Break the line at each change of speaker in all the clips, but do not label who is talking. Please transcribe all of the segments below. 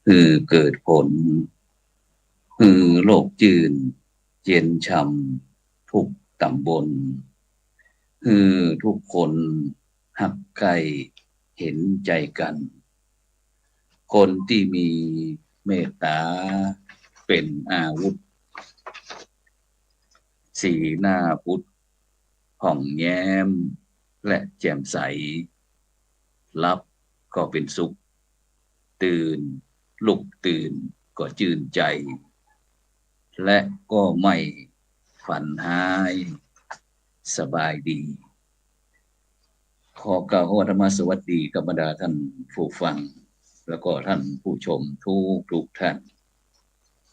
คือเกิดผลคือโลกจืนเย็นช่ำทุกตำบลคือทุกคนหักใครเห็นใจกันคนที่มีเมตตาเป็นอาวุธสีหน้าพุทธผ่องแย้มและแจ่มใสรับก็เป็นสุขตื่นลุกตื่นก็ชื่นใจและก็ไม่ฝันหายสบายดีขอกล่าวธรรมสวัสดีกับบรรดาท่านผู้ฟังแล้วก็ท่านผู้ชมทุกท่าน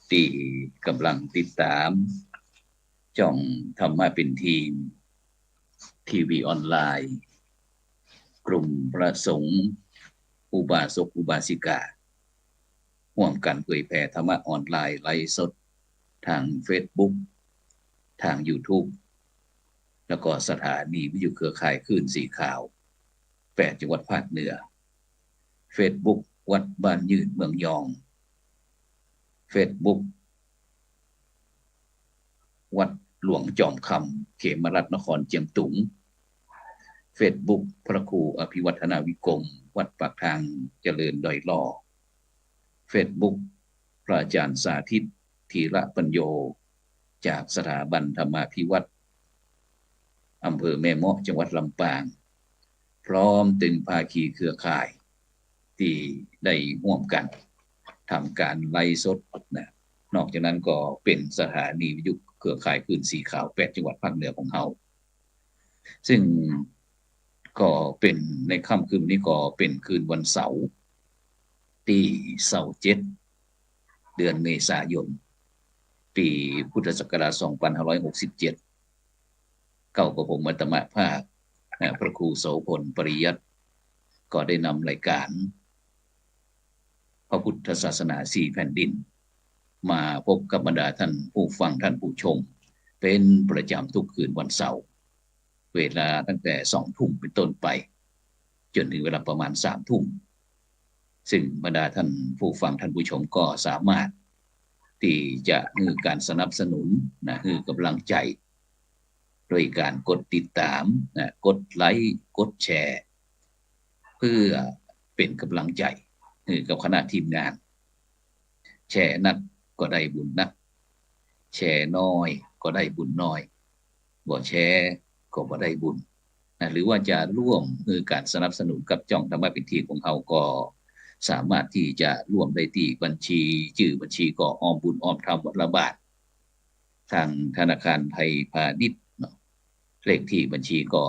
ที่กำลังติดตามจ่องธรรมะเป็นทีมทีวีออนไลน์กลุ่มพระสงฆ์อุบาสกอุบาสิการ่วมกันเผยแผ่ธรรมะออนไลน์ไลฟ์สดทาง Facebook ทาง YouTube แล้วก็สถานีวิทยุเครือข่ายคลื่นสีขาว8จังหวัดภาคเหนือ Facebook วัดบ้านยืนเมืองยอง Facebook วัดหลวงจอมคำเขมรัตนครเจียงตุง Facebook พระครูอภิวัฒนาวิกรมวัดปากทางเจริญดอยล่อ Facebook พระอาจารย์สาธิตธีระปัญโยจากสถาบันธรรมาภิวัตรอำเภอแม่เมาะจังหวัดลำปางพร้อมถึงภาคีเครือข่ายที่ได้ร่วมกันทำการไลฟ์สดนะนอกจากนั้นก็เป็นสถานีวิทยุเครือข่ายคลื่นสีขาว8จังหวัดภาคเหนือของเราซึ่งก็เป็นในค่ำคืนนี้ก็เป็นคืนวันเสาร์ที่27เดือนเมษายนปีพุทธศักราช2567เก่ากับผมอัตมภาพพระครูโสพลปริยัติก็ได้นำรายการพระพุทธศาสนา4แผ่นดินมาพบกับบรรดาท่านผู้ฟังท่านผู้ชมเป็นประจำทุกคืนวันเสาร์เวลาตั้งแต่20:00 นเป็นต้นไปจนถึงเวลาประมาณ3:00 นซึ่งบรรดาท่านผู้ฟังท่านผู้ชมก็สามารถที่จะให้การสนับสนุนให้กำลังใจโดยการกดติดตามกดไลค์กดแชร์เพื่อเป็นกำลังใจให้กับคณะทีมงานแชร์นักก็ได้บุญนักแชร์น้อยก็ได้บุญน้อยบ่แชร์ก็บ่ได้บุญหรือว่าจะร่วมมือการสนับสนุนกับจ่องธรรมะเป็นทีของเราก็สามารถที่จะร่วมได้ที่บัญชีชื่อบัญชีก็ออมบุญออมธรรมวัดละบาททางธนาคารไทยพาณิชย์เลขที่บัญชีก็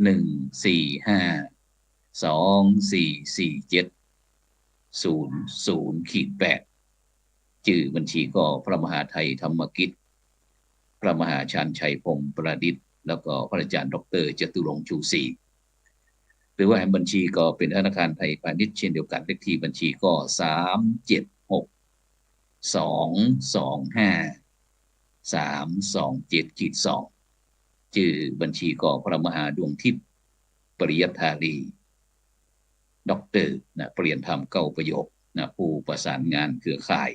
145244700-8ชื่อบัญชีก็พระมหาไทยธรรมกิจพระมหาชาญชัยพงศ์ประดิษฐ์แล้วก็พระอาจารย์ดร.จตุรงค์ชูศรีหรือว่าบัญชีก็เป็นธนาคารไทยพาณิชย์เช่นเดียวกันเลขที่บัญชีก็376225327327-2ชื่อบัญชีก็พระมหาดวงทิพย์ปริยัตถาลีด็อกเตอร์เปลี่ยนธรรม9ประโยคผู้ประสานงานเครือข่าย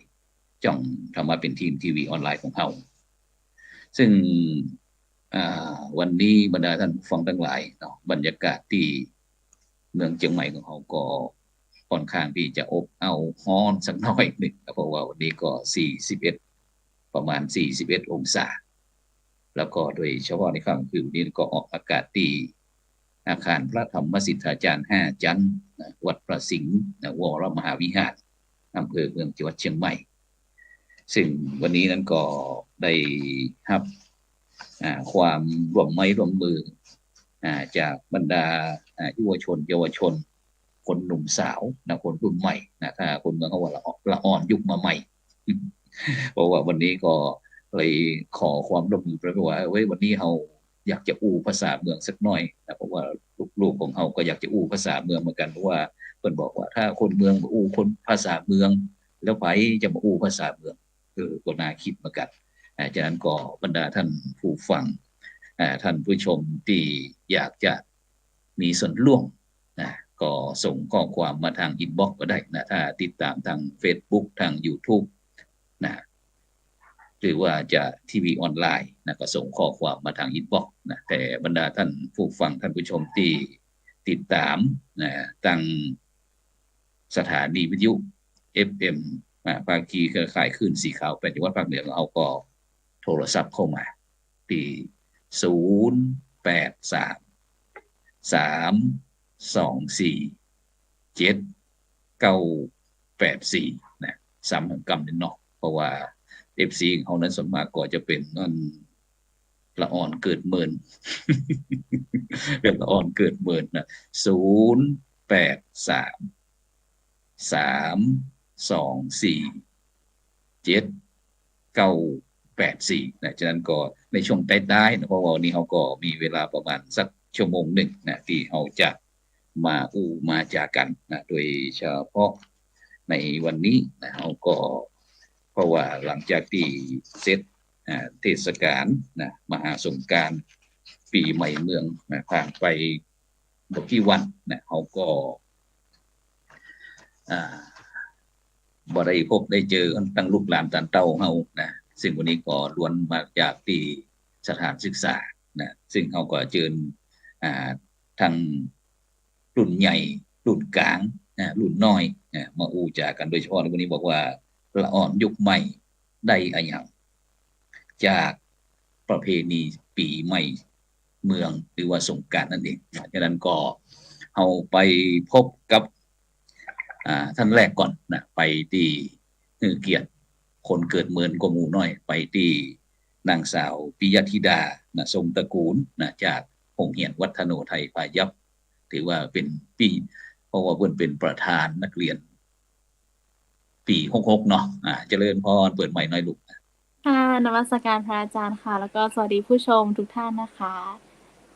จ่องธรรมะเป็นทีมทีวีออนไลน์ของเราซึ่งวันนี้บรรดาท่านผู้ฟังทั้งหลายบรรยากาศที่เมืองเชียงใหม่ของเราก็ค่อนข้างที่จะอบอ้าวร้อนสักหน่อยนึงเพราะว่าวันนี้ก็ประมาณ41องศาแล้วก็โดยเฉพาะในค่ำคืนนี้ก็ออกอากาศที่อาคารพระธรรมสิทธาจารย์5ชั้นวัดพระสิงห์วรมหาวิหารอำเภอเมืองจังหวัดเชียงใหม่ซึ่งวันนี้นั้นก็ได้รับความร่วมไม้ร่วมมือจากบรรดาเยาวชนคนหนุ่มสาวคนรุ่นใหม่ถ้าคนเมืองเขาว่าละอ่อนยุคมาใหม่เพราะว่าวันนี้ก็เลยขอความร่วมมือเพราะว่าวันนี้เราอยากจะอู้ภาษาเมืองสักหน่อยเพราะว่าลูกของเราก็อยากจะอู้ภาษาเมืองเหมือนกันเพราะว่าเพิ่นบอกว่าถ้าคนเมืองมาอู้คนภาษาเมืองแล้วไปจะมาอู้ภาษาเมืองก็น่าคิดเหมือนกันจากนั้นก็บรรดาท่านผู้ฟังท่านผู้ชมที่อยากจะมีส่วนร่วม ก็ส่งข้อความมาทางอินบ็อกซ์ก็ได้นะถ้าติดตามทาง Facebook ทาง YouTube นะหรือว่าจะทีวีออนไลน์นะก็ส่งข้อความมาทางอินบ็อกซ์นะแต่บรรดาท่านผู้ฟังท่านผู้ชมที่ติดตามนะทางสถานีวิทยุ FM ภาคีเครือข่ายคลื่นสีขาวแปดจังหวัดภาคเหนือเอาก็โทรศัพท์เข้ามาที่083-324-7984นะซ้ำกำเนิดเนาะเพราะว่า FC เขานั้นส่วนมากก็จะเป็นนั่นละอ่อนเกิดเมิน เป็นละอ่อนเกิดเมินนะ083-324-7984นะฉะนั้นก็ในช่วงใต้ๆนะเพราะว่าวันนี้เขาก็มีเวลาประมาณสักชั่วโมงหนึ่งนะที่เขาจะมามาจากกันนะโดยเฉพาะในวันนี้นะเขาก็เพราะว่าหลังจากที่เสร็จเทศกาลนะมหาสงกรานต์ปีใหม่เมืองนะผ่านไปบกี่วันนะเขาก็บ่ได้พบได้เจอตั้งลูกหลานตันเต้าเฮานะซึ่งวันนี้ก็ล้วนมาจากที่สถานศึกษานะซึ่งเขาก็เชิญทางรุ่นใหญ่รุ่นกลางรุ่นน้อยมาอู้จากันโดยเฉพาะในวันนี้บอกว่าละอ่อนยุคใหม่ได้อะไรอย่างจากประเพณีปีใหม่เมืองหรือว่าสงกรานต์นั่นเองฉะนั้นก็เอาไปพบกับท่านแรกก่อนนะไปที่เกียรติคนเกิดเมืองกว่าหมู่น้อยไปที่นางสาวปิยธิดานะทรงตระกูลนะจากโรงเรียนวัฒโนไทยพายัพถือว่าเป็นปีเพราะว่าเพิ่นเป็นประธานนักเรียนปี66เนาะเจริญพรเปิดใหม่น้อยลูก
ค่ะนมัสการพระอาจารย์ค่ะแล้วก็สวัสดีผู้ชมทุกท่านนะคะ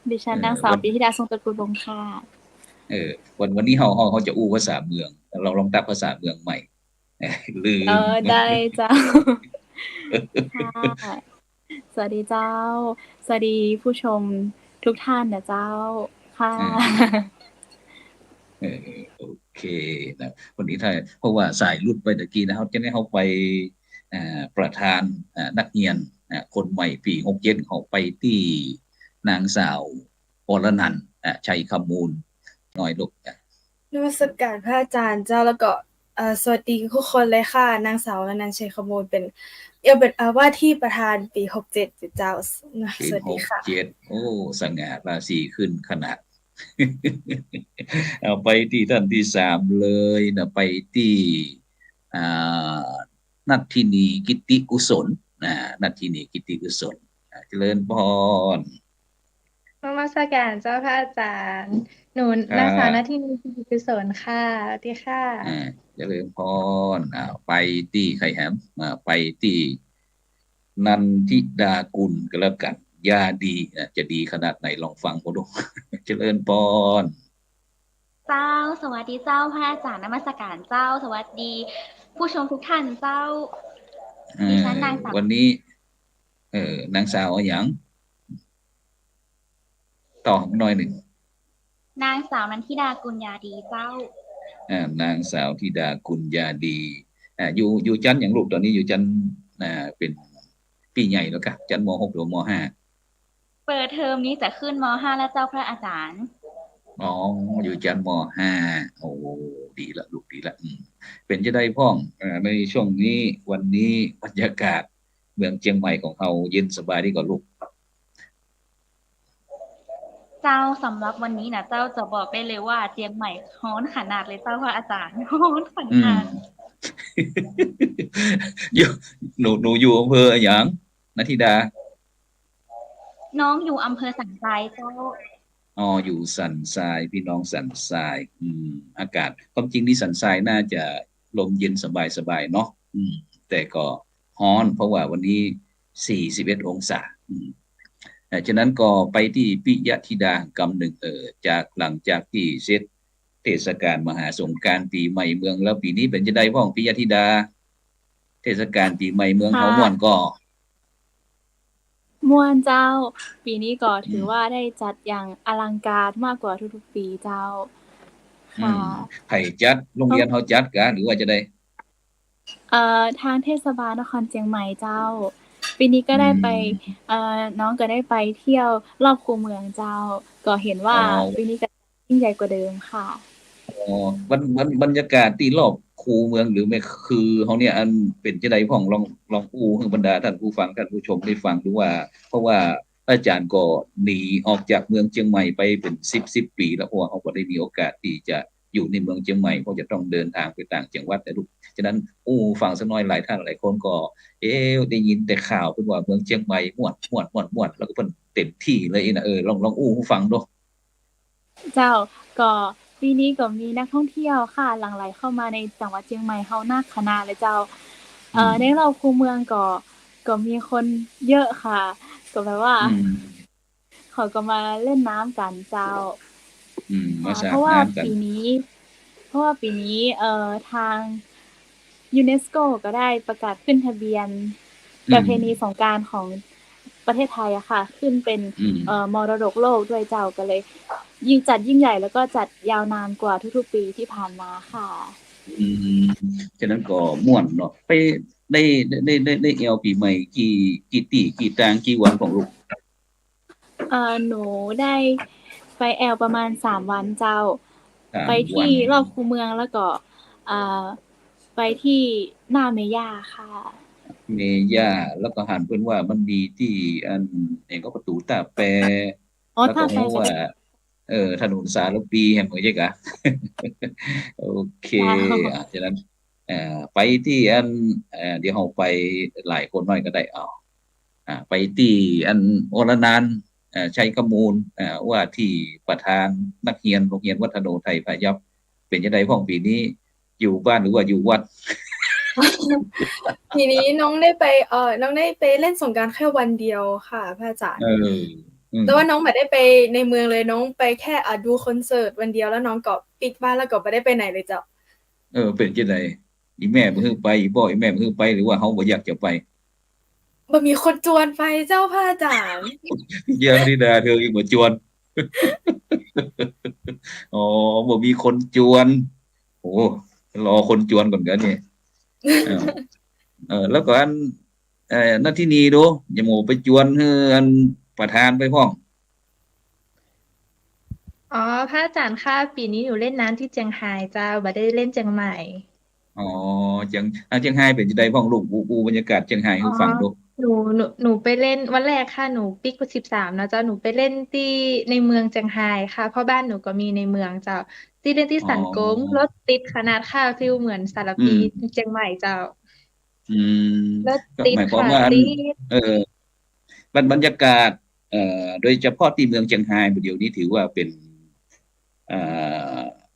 ดิฉันนางสาวปิยธิดาทรงตระกูลวงศ์ค่ะ
วันนี้เขาจะอู้ภาษาเมืองเราลองตัดภาษาเมืองใหม่ลืม
ได้เจ้าค่ะสวัสดีเจ้าสวัสดีผู้ชมทุกท่านนะเจ้าค่ะ
โอเคนะวันนี้ถ้าเพราะว่าสายรุดไปตะกี้นะเขาจะได้เขาไปประธานนักเรียนคนใหม่ปี67เขาไปที่นางสาวอรนันท์ชัยคำมูลน้อยลูก
นมัสการพระอาจารย์เจ้าแล้วก็สวัสดีทุกคนเลยค่ะนางสาวอนันต์ชัยขมูลเป็นว่าที่ประธานปี67อยู่เจ้าสวัสดีค่ะ
67โอ้สง่าราศีขึ้นขนาด เอาไปที่ท่านที่3เลยนะไปที่นัทธินีกิตติกุศลนัทธินีกิตติกุศลเจริญพร
นมัสการเจ้าพระอาจารย์หนูนางสาวนาทีนีสิริกุศลค่ะสวัสดีค่ะ
เจริญพรไปที่ใครแฮมไปที่นันทิดากุลก็แล้วกันยาดีจะดีขนาดไหนลองฟังเขาดูเจริญพร
เจ้าสวัสดีเจ้าพระอาจารย์นมัสการเจ้าสวัสดีผู้ชมทุกท่านเจ้าดิฉันนางสาว
วันนี้นางสาวอย่างต่อหน่อยหนึ่ง
นางสาวนันทิดากุลยาดีเจ้
านางสาวธิดากุลยาดีอยู่จันอย่างลูกตอนนี้อยู่จันเป็นปีใหญ่แล้วค่ะจันม.6 หรือม
.5 เปิดเทอมนี้จะขึ้นม.5 แล้วเจ้าพระอาจารย์
อยู่จันม.5โอ้ดีละลูกดีละเป็นจะได้พ่องในช่วงนี้วันนี้บรรยากาศเมืองเชียงใหม่ของเราเย็นสบายดีกว่าลูก
เจ้าสำหรับวันนี้นะเจ้าจะบอกได้เลยว่าเชียงใหม่ร้อนขนาดเลยเจ้าพระอาจารย์ร้อนขนาด
หนูอยู่อำเภออย่างนัทธิดา
น้องอยู่อำเภอสันทรายเจ้า
อยู่สันทรายพี่น้องสันทรายอากาศความจริงที่สันทรายน่าจะลมเย็นสบายเนาะแต่ก็ร้อนเพราะว่าวันนี้41องศาฉะนั้นก็ไปที่ปิยธิดากำหนึ่งจากหลังจากที่เสร็จเทศกาลมหาสงกรานต์ปีใหม่เมืองแล้วปีนี้เป็นจะได้พ่องปิยธิดาเทศกาลปีใหม่เมืองเขาม่วนก็
ม่วนเจ้าปีนี้ก็ถือว่าได้จัดอย่างอลังการมากกว่าทุกๆปีเจ้า ค่ะ
ไผจัดโรงเรียนเฮาจัดกะหรือว่าจะได้
ทางเทศบาลนครเชียงใหม่เจ้า ปีนี้ก็ได้ไปน้องก็ได้ไปเที่ยวรอบคูเมืองเจ้า ก็เห็นว่าปีนี้ก็ยิ่งใหญ่กว่าเดิมค่ะ
บรรยากาศที่รอบคูเมืองหรือไม่คือเฮาเนี่ยอันเป็นจังได๋พ้องลองอู้ให้บรรดาท่านผู้ฟังท่านผู้ชมได้ฟังดูว่า เพราะว่าอาจารย์ก็หนีออกจากเมืองเชียงใหม่ไปเป็น10ปีแล้วเพราะว่าเฮาบ่ได้มีโอกาสที่จะอยู่ในเมืองเชียงใหม่เพราะจะต้องเดินทางไปต่างจังหวัดแต่ลูกฉะนั้นฟังสักหน่อยหลายท่านหลายคนก็ได้ยินแต่ข่าวเพิ่นว่าเมืองเชียงใหม่ม่วนแล้วก็เพิ่นเต็มที่เลยนะลองให้ฟังดู
เจ้าก็ปีนี้ก็มีนักท่องเที่ยวค่ะหลั่งไหลเข้ามาในจังหวัดเชียงใหม่เฮานักคณะเลยเจ้าในรอบคูเมืองก็มีคนเยอะค่ะก็แบบว่าเขาก็มาเล่นน้ำกันเจ้า
มาสาด
เพราะว่า
น้ำกัน
ปีนี้ทางยูเนสโกก็ได้ประกาศขึ้นทะเบียนประเพณีสงกรานต์ของประเทศไทยอะค่ะขึ้นเป็นมรดกโลกด้วยเจ้าก็เลยยิ่งใหญ่แล้วก็จัดยาวนานกว่าทุกๆปีที่ผ่านมาค่ะ
ฉะนั้นก็ม่วนเนาะไปได้แอวปีใหม่กี่ตีกี่ตางกี่วันของลูก
หนูได้ไปแอลประมาณ3วันเจ้าไปที่รอบคูเมืองแล้วก็ไปที่หน้าเมย่าค่ะ
เมย่าแล้วก็หันเพิ่นว่ามันมีที่อันก็ประตูตาแปแล้วก็ฮู้ว่าถนนสารปีแห่งเมืองใช่กะ โอเคฉะนั้นไปที่อันเดี๋ยวเฮาไปหลายคนน้อยก็ได้ไปที่อันโอรนันท์ชัยขมูลว่าที่ประธานนักเรียนโรงเรียนวัฒโนไทยพยัพเป็นจังได๋พ้องปีนี้อยู่บ้านหรือว่าอยู่วัด
ทีนี้น้องได้ไปเล่นสงกรานต์แค่วันเดียวค่ะพระอาจารย์แต่ว่าน้องไม่ได้ไปในเมืองเลยน้องไปแค่ดูคอนเสิร์ตวันเดียวแล้วน้องก็ปิดบ้านแล้วก็บ่ได้ไปไหนเลยเจ้า
เป็นจังได๋อีแม่บ่ฮื้อไปบ่อีแม่บ่ฮื้อไปหรือว่าเฮาบ่อยากจะไป
บ่มีคนจวนไปเจ้าพระอาจารย์
ยังนี่นาเธออีกบ่จวนบ่มีคนจวนโอ้รอคนจวนก่อนกันนี่แล้วก็อันนาที่นี้ดูอย่าโมไปจวนให้อันประธานไปพ้อง
พระอาจารย์ค่ะปีนี้หนูเล่นน้ำที่เจียงไฮ้เจ้าบ่ได้เล่นเชียงใหม่
เจียงไฮ้เป็นจังได๋พ้องลูกบรรยากาศเจียงไฮ้ให้ฟังดู
หนูไปเล่นวันแรกค่ะหนูปิก13นะเจ้าหนูไปเล่นที่ในเมืองเจียงไฮ้ค่ะเพราะบ้านหนูก็มีในเมืองเจ้าที่เล่นที่สันกงรถติดขนาดค่ะฟีลเหมือนสารพีเชียงใหม่เจ้ารถติดค่ะติด
บรรยากาศโดยเฉพาะที่เมืองเชียงไฮ้เดี๋ยวนี้ถือว่าเป็น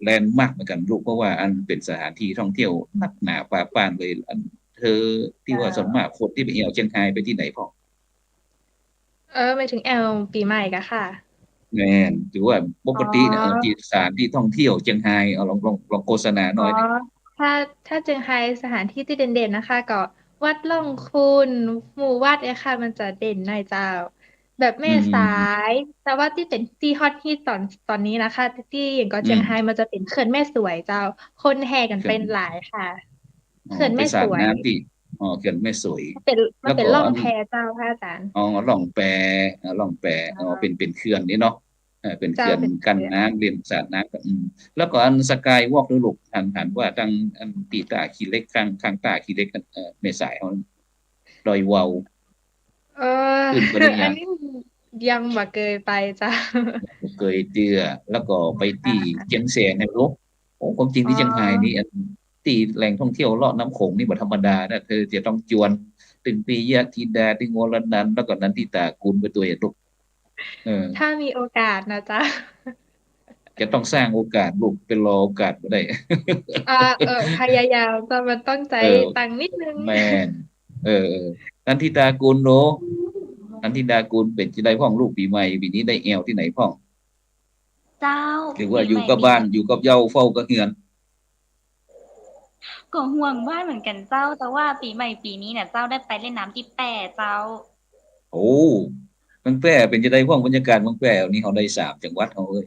แลนด์มาร์คเหมือนกันลูกเพราะว่าอันเป็นสถานที่ท่องเที่ยวนักหนาป่าปานเลยอันเธอที่ว่าส่วนมากคนที่ไปเที่ยวเชียงไฮ้ไปที่ไหนพ่อ
หมายถึงแอลปีใหม่กะค่ะ
แม่นถือว่าปกติเนี่ยที่สถานที่ท่องเที่ยวเชียงไฮ้ลองโฆษณาหน่อย
ถ้าเชียงไฮ้สถานที่ที่เด่นๆนะคะก็วัดล่องคุณหมู่วัดค่ะมันจะเด่นหน่อยเจ้าแบบแม่สายแต่ว่าที่เป็นที่ฮอตฮิตตอนนี้นะคะที่อย่างก็เชียงไฮ้มันจะเป็นเขื่อนแม่สวยเจ้าคนแห่กันเป็นหลายค่ะเขื่อนแม่สวย
เขื่อนแม่สวย
มันเป็นล่องแพเจ้าพระอาจารย์
ล่องแปเป็นเขื่อนนี่เนาะเป็นเขื่อนกั้นน้ำเรียนสาดน้ำแล้วก็อันสกายวอล์กลูกหันว่าทางอันตีตาขี้เล็กข้างตาขี้เล็กแม่สายเฮาดอยวาว
อันนี้ยังบ่เคยไปจ้า
เคยเตื้อแล้วก็ไปที่เจียงแสนให้ลูกความจริงที่เชียงไฮ้นี่อันที่แหล่งท่องเที่ยวเลาะน้ำโขงนี่บ่ธรรมดานะเธอจะต้องจวนตึงปียะธิดาที่โงลนันแล้วก็นันทิตากุลไปตัวลูก
ถ้ามีโอกาสนะจ๊ะ
จะต้องสร้างโอกาสลูกเป็นรอโอกาสบ่ได้
พยายามแต่มันต้องใจตังนิดนึง
แม่นนันทิตากุลโนนันทิดากุลเป็นจังได๋พ้องลูกปีใหม่ปีนี้ได้แอวที่ไหนพ้อง
เจ้า
หรือว่าอยู่กับบ้านอยู่กับเย้าเฝ้ากับเฮือน
ก็ห่วงบ้านเหมือนกันเจ้าแต่ว่าปีใหม่ปีนี้เนี่ยเจ้าได้ไปเล่นน้ำที่แปเจ้า
โอ้เมืองแปเป็นจังได๋พ้องบรรยากาศเมืองแปนี่เฮาได้3จังหวัดเฮาเอ้ย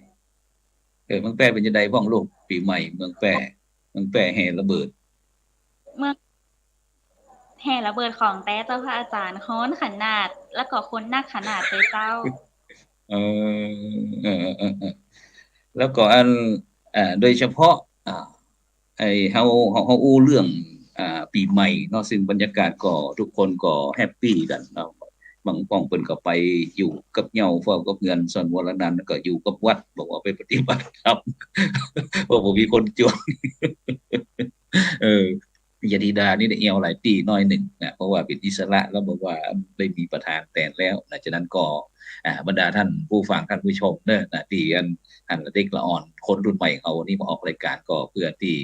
เมืองแปร่เป็นจังได๋พ้องลูกปีใหม่เมืองแปร่แห่ระเบิด
เมื่อแห่ระเบิดของแต้เจ้าพระอาจารย์ฮ้อนขนาดแล้วก็คนนักขนาดเลยเจ้า
เออแล้วก็อันโดยเฉพาะไอ้เฮาอู้เรื่องปีใหม่เนาะซึ่งบรรยากาศก็ทุกคนก็แฮปปี้กันเนาะบางป้องเพิ่นก็ไปอยู่กับเหย้าเฝ้ากับเงินส่วนวรนันท์ก็อยู่กับวัดบอกว่าไปปฏิบัติธรรมเพราะบ่มีคนจวนยะธิดานี่ได้เอวหลายปีน้อยหนึ่งนะเพราะว่าเป็นอิสระแล้วบอกว่าได้มีประธานแต่แล้วนะฉะนั้นก็บรรดาท่านผู้ฟังท่านผู้ชมเด้อนะที่อันเด็กละอ่อนคนรุ่นใหม่เขานี่มาออกรายการก็เพื่อที่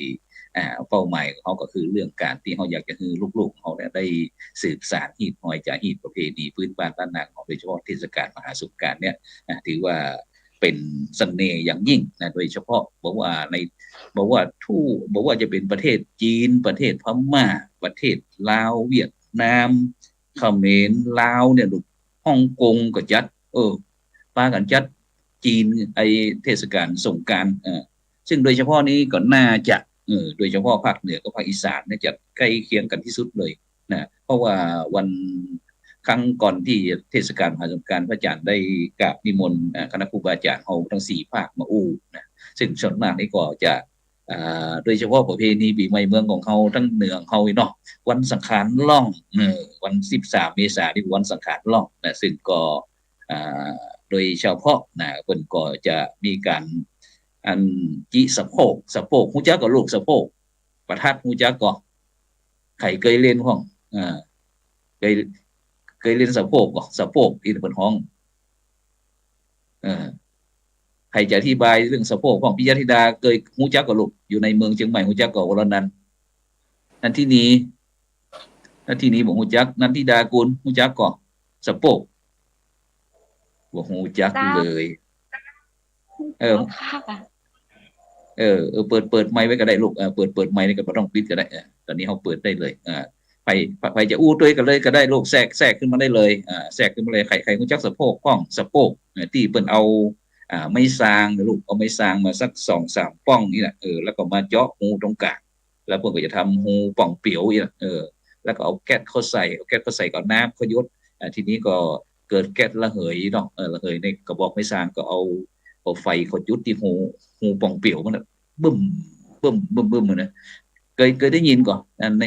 เป้าหมายของเขาก็คือเรื่องการที่เขาอยากจะให้ลูกๆเขาเนี่ยได้สืบสานฮีดหอยจากฮีดประเพณีพื้นบ้านล้านนาของโดยเฉพาะเทศกาลมหาสงกรานต์เนี่ยถือว่าเป็นเสน่ห์อย่างยิ่งนะโดยเฉพาะบอกว่าจะเป็นประเทศจีนประเทศพม่าประเทศลาวเวียดนามเขมรลาวเนี่ยลูกฮ่องกงก็จัดปากันจัดจีนไอเทศกาลสงกรานต์ซึ่งโดยเฉพาะนี้ก็น่าจะโดยเฉพาะภาคเหนือกับภาคอีสานเนี่ยจะใกล้เคียงกันที่สุดเลยนะเพราะว่าวันครั้งก่อนที่เทศกาลมหาสงกรานต์พระอาจารย์ได้กราบนิมนต์คณะครูบาอาจารย์เฮาทั้ง4ภาคมาอู้นะซึ่งส่วนมากนี่ก็จะโดยเฉพาะประเพณีปีใหม่เมืองของเฮาทั้งเหนือเฮาเนาะวันสังขารล่องวัน13เมษายนนี่วันสังขารล่องนะซึ่งก็โดยเฉพาะนะเพิ่นก็จะมีการอันจิสะโพกฮู้จักก็ลูกสะโพกประทัดฮู้จักก็ใครเคยเล่นห้องเคยเล่นสะโพกบ่สะโพกที่เพิ่นฮ้องใครจะอธิบายเรื่องสะโพกของปิยธิดาเคยฮู้จักก็ลูกอยู่ในเมืองเชียงใหม่ฮู้จักก็วรนันท์นันทินีบ่ฮู้จักนันทิดากุลฮู้จักก็สะโพกบ่ฮู้จักเลยเปิดไมค์ไว้ก็ได้ลูกเปิดไมค์นี่ก็บ่ต้องปิดก็ได้ตอนนี้เฮาเปิดได้เลยไปจะอู้ด้วยกันเลยก็ได้ลูกแทรกขึ้นมาได้เลยแทรกขึ้นมาเลยใครรู้จักสะโพกป้องสะโพกที่เปิ้นเอาไม้ซางลูกเอาไม้ซางมาสัก 2-3 ป้องนี่แหละแล้วก็มาเจาะหูตรงกลางแล้วเพิ่นก็จะทำหูป่องเปียวอีกแล้วก็เอาแก๊สเข้าใส่ก่อนน้ำเขายดทีนี้ก็เกิดแก๊สระเหยเนาะระเหยในกระบอกไม้ซางก็เอาไฟเขายุดที่หูป่องเปียวมันบึ้มนะเคยได้ยินก่อน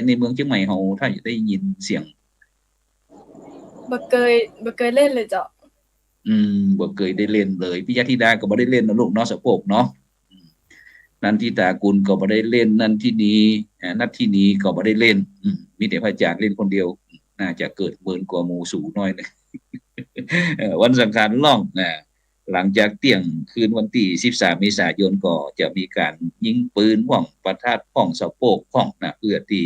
ในเมืองเชียงใหม่เฮาถ้าได้ยินเสียง
บ่เคยเล่นเลยเจ้า
บ่เคยได้เล่นเลยปิยธิดาก็บ่ได้เล่นนะลูกเนาะสะโพกเนาะนันทิตากุลก็บ่ได้เล่นนัทธินีก็บ่ได้เล่นมีแต่พระอาจารย์เล่นคนเดียวน่าจะเกิดเมินกว่าหมู่สูน้อยนึงวันสังขารล่องหลังจากเที่ยงคืนวันที่13เมษายนก็จะมีการยิงปืนของประทัดของสะโพกของเพื่อที่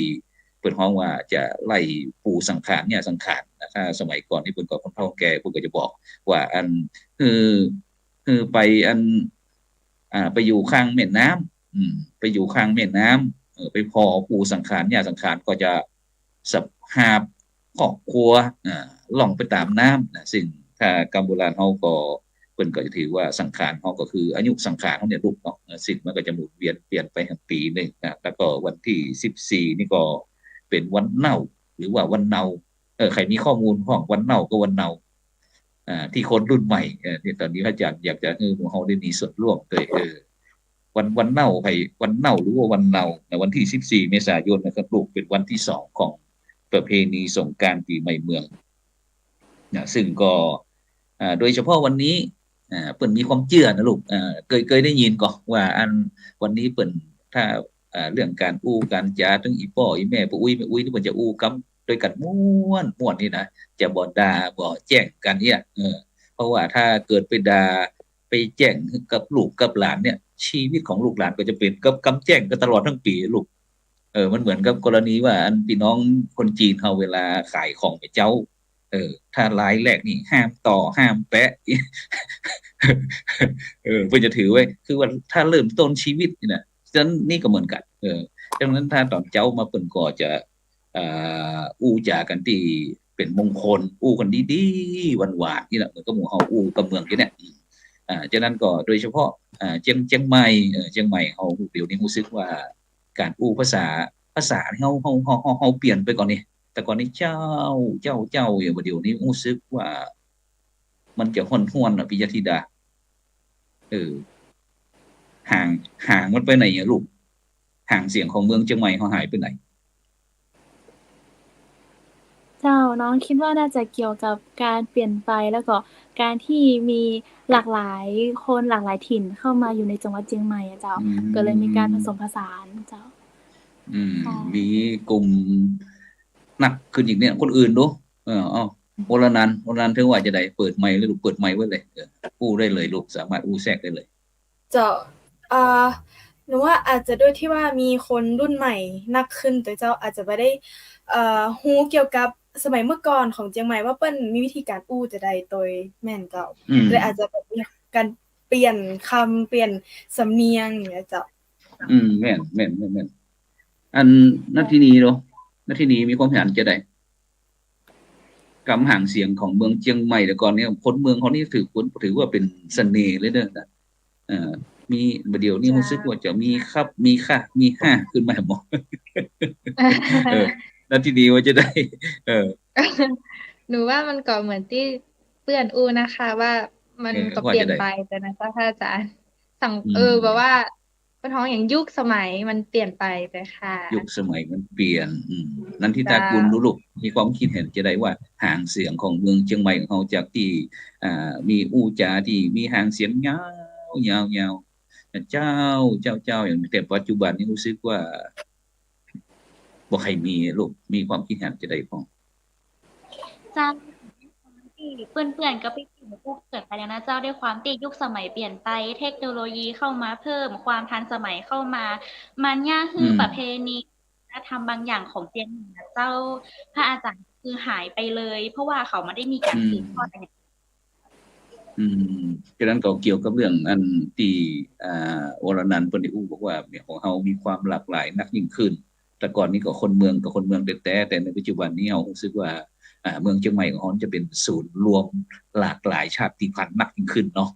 เพิ่นฮ้องว่าจะไล่ปู่สังขารเนี่ยสังขารถ้าสมัยก่อนที่เพิ่นก็คนเฒ่าแก่เพิ่นก็จะบอกว่าอันคือไปไปอยู่ข้างแม่น้ำไปอยู่ข้างแม่น้ำไปพอปู่สังขารเนี่ยสังขารก็จะสับหาบครอบครัวล่องไปตามน้ำซึ่งถ้ากรรมโบราณเฮาก็เพิ่นก็จะถือว่าสังขารเฮาก็คืออายุสังขารเฮาเนี่ยลูกเนาะสิ่งมันก็จะหมุนเวียนเปลี่ยนไปทั้งปีนึงแล้วก็วันที่14นี่ก็เป็นวันเน่าหรือว่าวันเนาใครมีข้อมูลของวันเน่าก็วันเนาที่คนรุ่นใหม่ที่ตอนนี้อาจารย์อยากจะให้พวกเฮาได้มีส่วนร่วมด้วยวันเน่าใครวันเน่าหรือว่าวันเนาในวันที่14เมษายนนะครับลูกเป็นวันที่2ของประเพณีสงกรานต์ปีใหม่เมืองซึ่งก็โดยเฉพาะวันนี้เปิ้นมีความเชื่อนะลูกเคยได้ยินก่อนว่าอันวันนี้เปิ้นถ้าเรื่องการอู้การจาทั้งอีพ่ออีแม่ปู่อุ้ยแม่อุ้ยที่เพิ่นจะอู้กันด้วยกันม่วนนี่นะจะบ่ด่าบ่แจ้งกันเนี่ยเพราะว่าถ้าเกิดไปด่าไปแจ้งกับลูกกับหลานเนี่ยชีวิตของลูกหลานก็จะเป็นกับกำแจ้งกันตลอดทั้งปีลูกมันเหมือนกับกรณีว่าอันพี่น้องคนจีนเฮาเวลาขายของให้เจ้าถ้ารายแรกนี่ห้ามต่อห้ามแปะเพิ่นจะถือไว้คือว่าถ้าเริ่มต้นชีวิตนี่นะฉะนั้นนี่ก็เหมือนกันดังนั้นถ้าตอนเจ้ามาเปิ้นก็จะอู้จากันที่เป็นมงคลอู้กันดีๆหวานๆนี่แหละเหมือนกับหมู่เฮาอู้กับเมืองนี่แหละ ฉะนั้นก็โดยเฉพาะเชียงใหม่เชียงใหม่เฮาเดี๋ยวนี้รู้สึกว่าการอู้ภาษาเฮาเปลี่ยนไปก่อนนี่แต่ก่อนนี้เจ้าอย่างเดี๋ยวนี้รู้สึกว่ามันจะห้วนๆปิยธิดาห่างมันไปไหนอ่ะลูกห่างเสียงของเมืองเชียงใหม่เขาหายไปไหน
เจ้าน้องคิดว่าน่าจะเกี่ยวกับการเปลี่ยนไปแล้วก็การที่มีหลากหลายคนหลากหลายถิ่นเข้ามาอยู่ในจังหวัดเชียงใหม่อะเจ้าก็เลยมีการผสมผสานเจ้า
มีกลุ่มหนักขึ้นอีกเนี่ยคนอื่นดูวรนันท์ถึงว่าจะได้เปิดไมค์หรือลูกเปิดไมค์ไว้เลยอู้ได้เลยลูกสามารถอู้แทรกได้เลย
เจ้าหนูว่าอาจจะด้วยที่ว่ามีคนรุ่นใหม่นักขึ้นแต่เจ้าอาจจะบ่ได้ฮู้เกี่ยวกับสมัยเมื่อก่อนของเชียงใหม่ว่าเปิ้นมีวิธีการอู้จะได้โดยแม่นเจ้าเลยอาจจะแบบมีการเปลี่ยนคำเปลี่ยนสำเนียงอย่างเงี้ยเจ้า
แม่นอันนาทีนี้เนาะนาทีนี้มีความเห็นจะได้กำห่างเสียงของเมืองเชียงใหม่แต่ก่อนเนี่ยคนเมืองเขานี่ถือว่าเป็นเสน่ห์เลยเด้อมีเดี๋ยวนี้รู้สึกว่าจะมีครับมีค่ะมีห้าขึ้นมาหมดแล้วทีนี้ว่าจะได้
หนูว่ามันก็เหมือนที่เพื่อนอู้นะคะว่ามันก็เปลี่ยนไปแต่นะเจ้าค่ะอาจารย์สั่งแบบว่าเป็นท้องอย่างยุคสมัยมันเปลี่ยนไปแต่ค่ะ
ยุคสมัยมันเปลี่ยนนันทิตากุลลูกมีความคิดเห็นจะได้ว่าห่างเสียงของเมืองเชียงใหม่ของเราจากที่มีอู้จาที่มีห่างเสียงยาวเจ้าอย่างแต่ปัจจุบันนี้รู้สึกว่าบ่ใครมีลูกมีความคิดเห็นจะได้พ้อง
จ้าที่เปื้อนๆก็ไปกินปุ๊บเกิดไปแล้วนะเจ้าด้วยความที่ยุคสมัยเปลี่ยนไปเทคโนโลยีเข้ามาเพิ่มความทันสมัยเข้ามามันย่าฮื้อประเพณีทำบางอย่างของเจียงนะเจ้าพระอาจารย์คือหายไปเลยเพราะว่าเขาไม่ได้มีการสืบทอดอะไร
ฉะนั้นก็เกี่ยวกับเรื่องอันที่วรนันท์เพิ่นได้อู้บอกว่าของเฮามีความหลากหลายนักยิ่งขึ้นแต่ก่อนนี้ก็คนเมืองกับคนเมืองแต่ในปัจจุบันนี้เฮารู้สึกว่าเมืองเชียงใหม่ของเฮาจะเป็นศูนย์รวมหลากหลายชาติพันธุ์นักยิ่งขึ้นเนาะ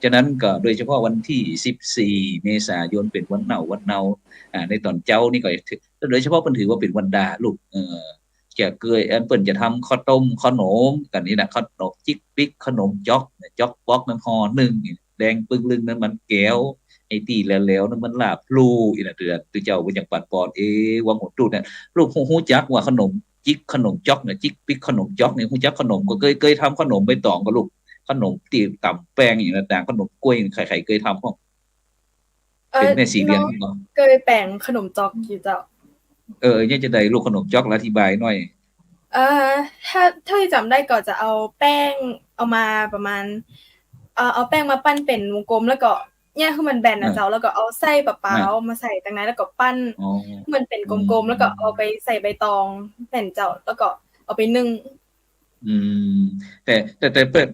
ฉะนั้นก็โดยเฉพาะวันที่14เมษายนเป็นวันเนาในตอนเจ้านี่ก็โดยเฉพาะเพิ่นถือว่าเป็นวันดาลูกจะเกยเปิ้นจะทำข้าวต้มขนมกันนี่นะขนมจิกปิกขนมจ๊อกป๊อกนั้นห่อนึงแดงปึ้งลึงนั้นมันแก้วไอ้ตีแล้วนั้นมันลาบพลูอีน่ะเตือนตือเจ้าเป็นอย่างปันปอนวังหดตูดเนี่ยลูกฮู้จักว่าขนมจิกขนมจ๊อกเนี่ยจิกปิกขนมจ๊อกเนี่ยฮู้จักขนมก็เคยทำขนมใบตองก็ลูกขนมตีตำแป้งอย่างต่างขนมกล้วยใครๆเคยทำพ่อเป็นแม่สีเลี้ยงเนาะ
เคยแป้งขนมจ๊อกอยู่เจ้า
เนี่ยจะได้ลูกขนมจ๊อกอธิบายหน่อย
ถ้าที่จำได้ก็จะเอาแป้งเอามาประมาณเอาแป้งมาปั้นเป็นวงกลมแล้วก็แยกให้มันแบนนะเจ้าแล้วก็เอาไส้เปล่าๆมาใส่ตรงนั้นแล้วก็ปั้นมันเป็นกลมๆแล้วก็เอาไปใส่ใบตองแผ่นเจ้าแล้วก็เอาไปนึ่ง
แต่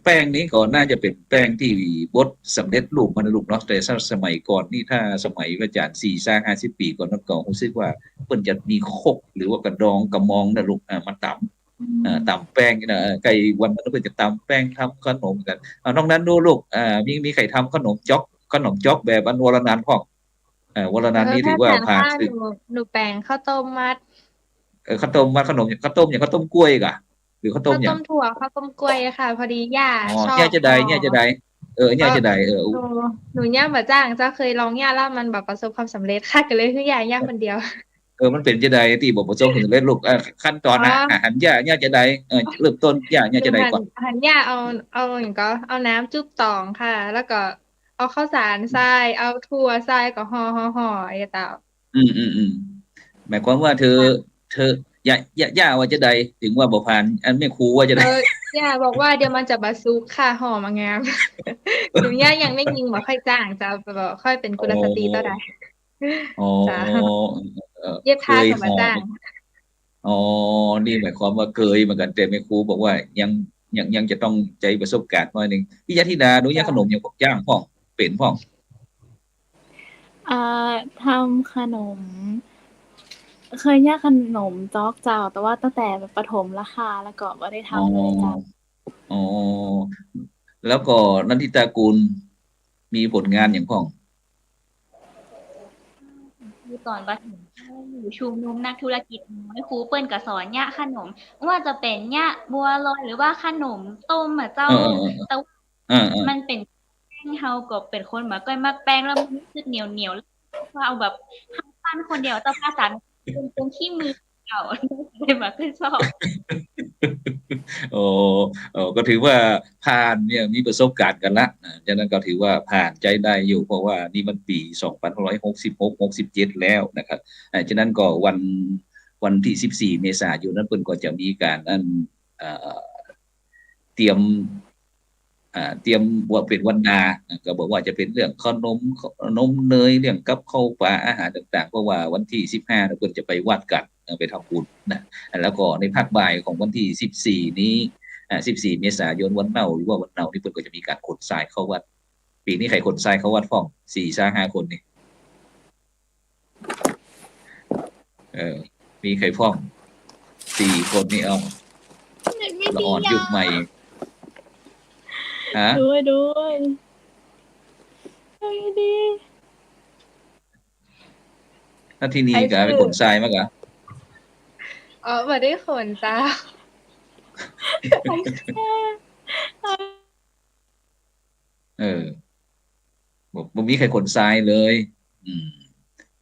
แป้งนี้ก็น่าจะเป็นแป้งที่บดสำเร็จรูปมันลูกเนาะแต่สมัยก่อนนี่ถ้าสมัยอาจารย์40-50 ปีก่อนนั้นก็รู้สึกว่าเพิ่นจะมีครกหรือว่ากระดองกระมองน่ะลูกมาตำแป้งน่ะไก่วันนั้นเพิ่นจะตำแป้งทำขนมกันนอกนั้นดูลูกมีใครทำขนมจ๊อกแบบอันวรนันท์พ่อวรนันท์นี่ถือว่าผ่าน
หนูแป้งข้าวต้มมัด
ข้าวต้มมัดขนมข้าวต้มอย่างข้าวต้มกล้วยกะหรือข้าวต้มอย่าง
ข้าวต้มถั่วข้าวต้มกล้วยค่ะพอดีย่าชอบ
เนี่ยจะได้เนี่ยจะได้
หนูย่าบ่จ้างเจ้าเคยลองย่าแล้วมันแบบประสบความสำเร็จค่ะก็เลยคือย่าคนเดียว
มันเป็นจะได้ที่บอกประสบความสำเร็จลูกขั้นตอนอาหารย่าจะได้เริ่มต้นย่าจะได้ก่อน
อาหารย่าเอาอย่างก็เอาน้ำจุ๊บตองค่ะแล้วก็เอาข้าวสารทรายเอาถั่วทรายก็ห่อไอ้เต่า
หมายความว่าเธอย่าว่าจะได้ถึงว่าบ่ผ่านอันแม่ครูว่าจะได้
ย่าบอกว่าเดี๋ยวมันจะบาซุกค่ะห่อมางามหนูย่ายังไม่ยิงบ่ค่อยจ้างจะแบบค่อยเป็นกุลสตรีต่อได้
จ้า
เย็บผ้ากับมาจ้าง
นี่หมายความว่าเคยเหมือนกันแต่แม่ครูบอกว่ายังจะต้องใจประสบการณ์หน่อยนึงพี่ยะธิดาหนูย่าขนมยังพวกจ้างพ่อเป็นพ่อ
ทำขนมเคยย่าขนมจ๊อกเจ้าแต่ว่าตั้งแต่ประถมแล้วค่ะแล้วก็บ่ได้ทำเลยจ้ะ
แล้วก็นันทิตากูลมีผลงานอย่างพ้อง
คือตอนประถมอยู่ชุมนุมนักธุรกิจน้อยครูเปิ้นก็สอนยะขนมว่าจะเป็นยะบัวลอยหรือว่าขนมต้มเจ้าแต่มันเป็นแป้งเฮาก็เป็นคนมาก้อยมักแป้งแล้วมันรู้สึกเหนียวๆว่าเอาแบบปั้นคนเดียวแต่ภาษาเป็นขี้มือเก่าเลยมาก็ชอบ
โอ้ก็ถือว่าผ่านเนี่ยมีประสบการณ์กันละฉะนั้นก็ถือว่าผ่านใจได้อยู่เพราะว่านี่มันปี2566-67แล้วนะครับฉะนั้นก็วันที่14เมษายนนั้นเพิ่นก็จะมีการเตรียมว่าเป็นวันนาก็บอกว่าจะเป็นเรื่องขนมเนยเรื่องกับข้าวปลาอาหารต่างๆเพราะว่าวันที่15เพิ่นจะไปวัดกันไปทำบุญนะแล้วก็ในภาคบ่ายของวันที่14นี้14เมษายนวันเนาหรือว่าวันเนาที่เพิ่นก็จะมีการขนทรายเข้าวัดปีนี้ใครขนทรายเข้าวัดฟ้อง 4-5 คนนี่มีใครฟ้อง4 คนนี่เอาละอ่อนยุคใหม่
ด้วยไม่ดี
ถ้าที่นี่ก็ไปขนทรายมั้งกะ
บ่ได้ขนจ้า
บ่มีใครขนทรายเลย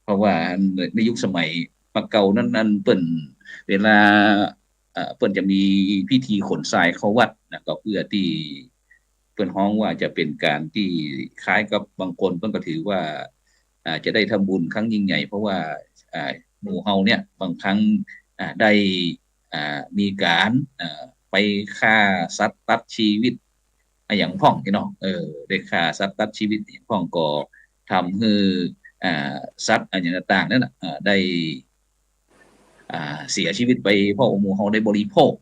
เพราะว่าในยุคสมัยปักเก่านั้นเปิ้นเวลาเปิ้นจะมีพิธีขนทรายเข้าวัดนะก็เพื่อที่เปิ้นฮ้องว่าจะเป็นการที่คล้ายกับบางคนเปิ้นก็ถือว่าจะได้ทำบุญครั้งยิ่งใหญ่เพราะว่าหมู่เฮาเนี่ยบางครั้งได้มีการไปฆ่าสัตว์ตัดชีวิตอย่างพ้องเนาะได้ฆ่าสัตว์ตัดชีวิตอย่างพ้องก็ทำให้สัตว์อย่างต่างๆนั่นน่ะได้เสียชีวิตไปเพราะหมู่เฮาได้บริโภค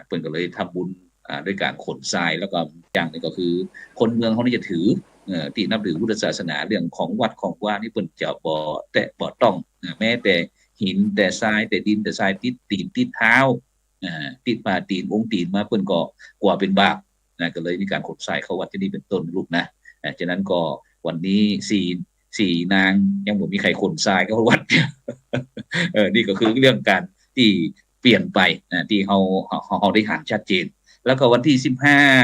เพิ่นก็เลยทำบุญด้วยการขนทรายแล้วก็อย่างนึงก็คือคนเมืองเฮานี่จะถือที่นับถือพุทธศาสนาเรื่องของวัดของว่านี่เพิ่นจะบ่แตะบ่ต้องแม้แต่หินแต่ทรายแต่ดินแต่ทรายติดตีนติดเท้าติดปาตีนองค์ตีนมาเพิ่นก็กลัวเป็นบาปก็เลยมีการขนทรายเข้าวัดที่นี่เป็นต้นลูกนะฉะนั้นก็วันนี้4นางยังบ่มีใครขนทรายเข้าวัดนี่ก็คือเรื่องการที่เปลี่ยนไปที่เฮาได้หันชัดเจนแล้วก็วันที่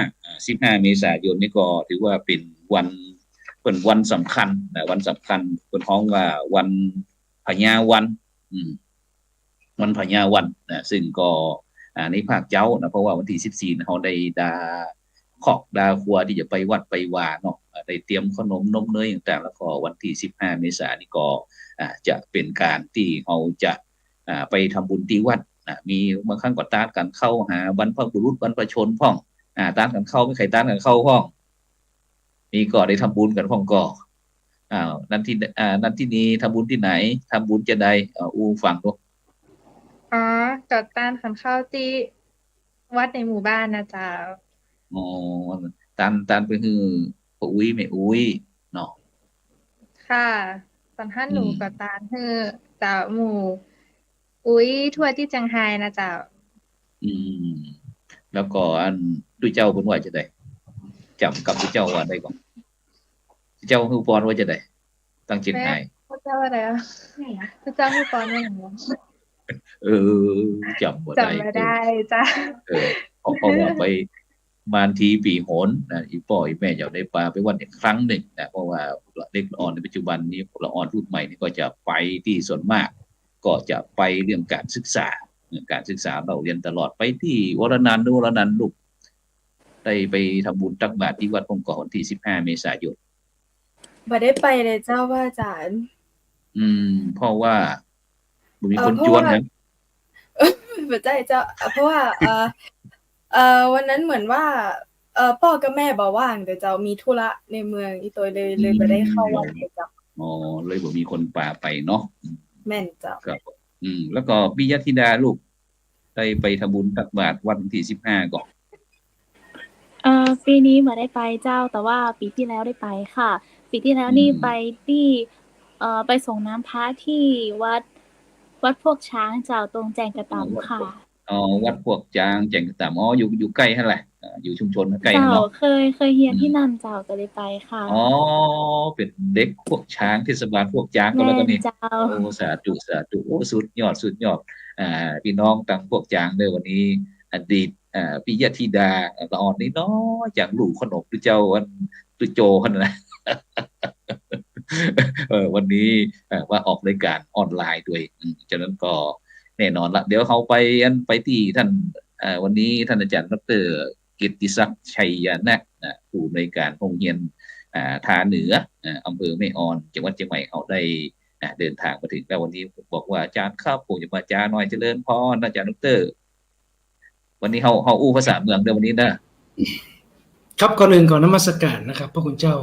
15เมษายนนี่ก็ถือว่าเป็นวันสำคัญวันสำคัญเพิ่นฮ้องว่าวันพญาวันวันพญาวันซึ่งก็ในภาคเจ้านะเพราะว่าวันที่14เฮาได้ดาคอกดาครัวที่จะไปวัดไปวาเนาะได้เตรียมขนมนมเนยต่างๆแล้วก็วันที่15เมษายนนี่ก็จะเป็นการที่เฮาจะไปทำบุญที่วัดมีบางครั้งก็ตาดกันเข้าหาบรรพบุรุษบรรพชนพ้องตาดกันเข้าไม่ใครตาดกันเข้าพ้องมีก็ได้ทำบุญกันพ้องก็นั่นที่นี้ทำบุญที่ไหนทำบุญจะได้ฟังดู
ก็ตานขันเข้าที่วัดในหมู่บ้านนะจ๊ะ
ตานไปคืออุ้ยแม่อุ้ยเนาะ
ค่ะตอนท่านหนูก็ตานคือจะหมู่อุ้ยทั่วที่จังไห้นะจ๊ะ
แล้วก็อันด้วยเจ้าเพิ่นว่าจะได้จำกับด้วยเจ้าว่าได้ก่อนเจ้าฮู้ปอนว่าจะได้ตั้งจิตให้
เจ้าว่าได้เจ้าฮู้ปอนว่าหยัง
จำ
ไม่ได้จ้ะ
เพราะว่าไปบางทีปีโหนอีป่อยแม่อยากได้ปลาไปวันอีกครั้งหนึ่งเพราะว่าเด็กอ่อนในปัจจุบันนี้ละอ่อนรุ่นใหม่นี่ก็จะไปที่ส่วนมากก็จะไปเรื่องการศึกษาเราเรียนตลอดไปที่วรนันท์ลูกได้ไปทำบุญตักบาตรที่วัดพงก่อวันที่15เมษายน
บ่ได้ไปเลยเจ้าว่าอาจารย์
เพราะว่ามีคนจวนนะ
บ่ใช่เจ้าเพราะว่าวันนั้นเหมือนว่าพ่อกับแม่บ่ว่างแต่เจ้ามีธุระในเมืองอีตัวเลยบ่ได้เข้าวัดเลยเจ้า
เลยบ่มีคนพาไปเนาะ
แม่นเจ้า
ครับแล้วก็ปิยธิดาลูกได้ไปทำบุญตักบาตรวันที่15ก่อน
ปีนี้บ่ได้ไปเจ้าแต่ว่าปีที่แล้วได้ไปค่ะปีที่แล้วนี่ไปที่ไปส่งน้ำพระที่วัดพวกช้างเจ้าตรงแจงกระตำค่ะ
อ๋อวัดพวกจางแจ่งตามอ๋ออยู่ใกล้นั่นแหละอยู่ชุมชนใกล้นั่
เจ้าน
เนาะ
เคยเรียน
อืม
ที่นั่นเจ้าก็เลยไปค่ะ
อ๋อเป็นเด็กพวกช้างเทศบาลพวกจางก็
แม่
แล้วกันนี่
นเจ้า
โอ้สาธุโอ้สุดยอดพี่น้องต่างพวกจางเด้อวันนี้อดีตปิยธิดาละอ่อนนี่เนาะจากลูกขนมหรือเจ้าอันตุโจคนนั้นนะ วันนี้ว่าออกรายการออนไลน์ด้วยฉะนั้นก็แน่นอนละเดี๋ยวเขาไปที่ท่านวันนี้ท่านอาจารย์ดรกิตติศักดิ์ชัยยนะผู้อำนวยการโรงเรียนทาเหนืออำเภอแม่ออนจังหวัดเชียงใหม่เขาได้เดินทางมาถึงแล้ววันนี้บอกว่าอาจารย์ครับผมจะมาจาหน่อยเจริญพรอาจารย์ดรวันนี้เขาอู้ภาษาเมืองเดี๋ยววันนี้นะครับ
ก่อนอื่นก่อนนมัสการนะครับพระคุณเจ้า